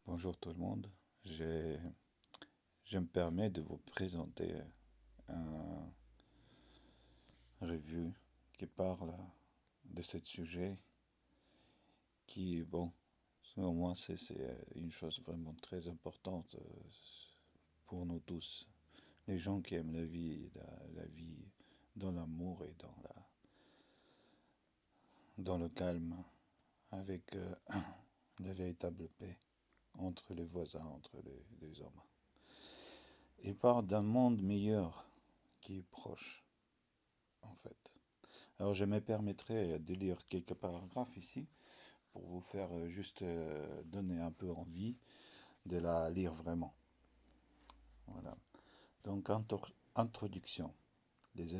Bonjour tout le monde. Je, je me permets de vous présenter un review qui parle de ce sujet qui, bon, selon moi, c'est une chose vraiment très importante pour nous tous. Les gens qui aiment la vie, la vie dans l'amour et dans le calme, avec la véritable paix entre les voisins, entre les hommes. Il parle d'un monde meilleur qui est proche, en fait. Alors je me permettrai de lire quelques paragraphes ici pour vous faire juste donner un peu envie de la lire vraiment. Voilà. Donc, introduction. Les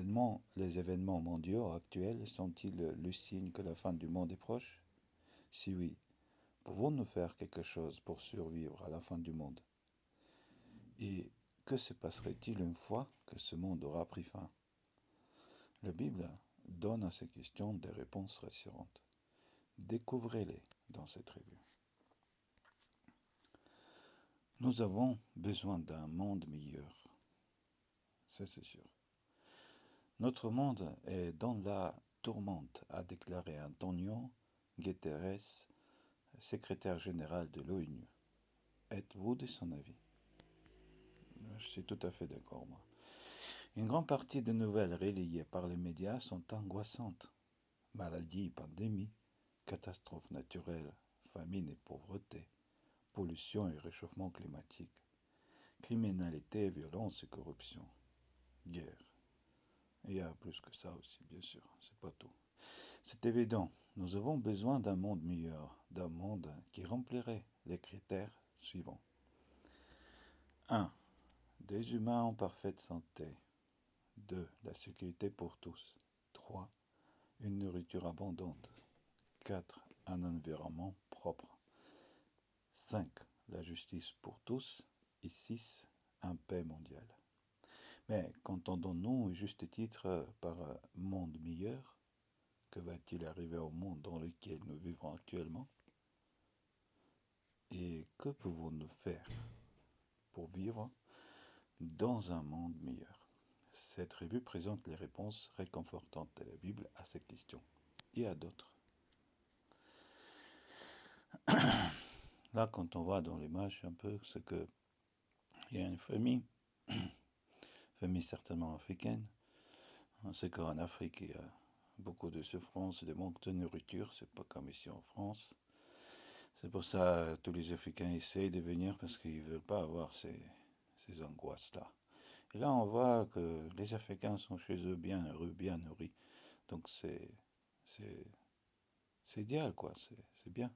événements mondiaux actuels sont-ils le signe que la fin du monde est proche? Si oui, pouvons-nous faire quelque chose pour survivre à la fin du monde? Et que se passerait-il une fois que ce monde aura pris fin? La Bible donne à ces questions des réponses rassurantes. Découvrez-les dans cette revue. Nous avons besoin d'un monde meilleur, ça c'est sûr. Notre monde est dans la tourmente, a déclaré Antonio Guterres, secrétaire général de l'ONU. Êtes-vous de son avis? Je suis tout à fait d'accord, moi. Une grande partie des nouvelles relayées par les médias sont angoissantes. Maladies, pandémies, catastrophes naturelles, famine et pauvreté, pollution et réchauffement climatique, criminalité, violence et corruption, guerre. Et il y a plus que ça aussi, bien sûr, c'est pas tout. C'est évident, nous avons besoin d'un monde meilleur, d'un monde qui remplirait les critères suivants. 1. Des humains en parfaite santé. 2. La sécurité pour tous. 3. Une nourriture abondante. 4. Un environnement propre. 5. La justice pour tous. Et 6. Un paix mondial. Mais qu'entendons-nous juste titre par monde meilleur? Que va-t-il arriver au monde dans lequel nous vivons actuellement? Et que pouvons-nous faire pour vivre dans un monde meilleur? Cette revue présente les réponses réconfortantes de la Bible à ces questions et à d'autres. Là, quand on va dans l'image, un peu, c'est que il y a une famille certainement africaine. On sait qu'en Afrique, il y a beaucoup de souffrances, de manque de nourriture. C'est pas comme ici en France. C'est pour ça que tous les Africains essayent de venir parce qu'ils ne veulent pas avoir ces angoisses-là. Et là, on voit que les Africains sont chez eux bien heureux, bien nourris. Donc c'est, c'est idéal, quoi. C'est bien.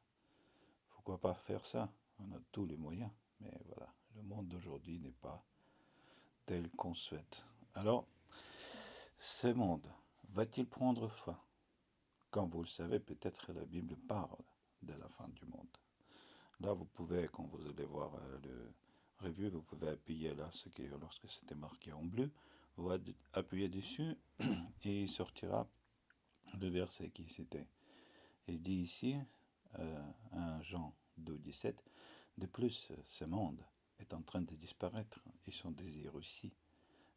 Pourquoi pas faire ça? On a tous les moyens. Mais voilà, le monde d'aujourd'hui n'est pas tel qu'on souhaite. Alors, ce monde va-t-il prendre fin? Comme vous le savez, peut-être la Bible parle de la fin du monde. Là, vous pouvez, quand vous allez voir le revue, vous pouvez appuyer là, lorsque c'était marqué en bleu, vous appuyez dessus et il sortira le verset qui c'était. Il dit ici, 1 Jean 2,17, de plus, ce monde est en train de disparaître et son désir aussi.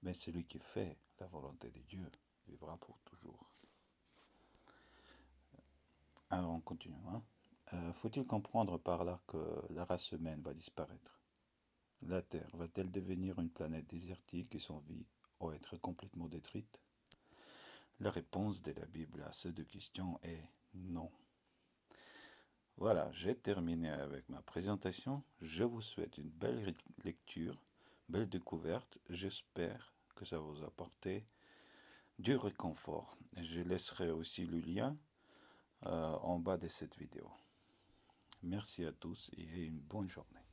Mais celui qui fait la volonté de Dieu vivra pour toujours. Alors on continue. Hein. Faut-il comprendre par là que la race humaine va disparaître? La Terre va-t-elle devenir une planète désertique et sans vie ou être complètement détruite? La réponse de la Bible à ces deux questions est non. Voilà, j'ai terminé avec ma présentation. Je vous souhaite une belle lecture, belle découverte. J'espère que ça vous a apporté du réconfort. Je laisserai aussi le lien en bas de cette vidéo. Merci à tous et une bonne journée.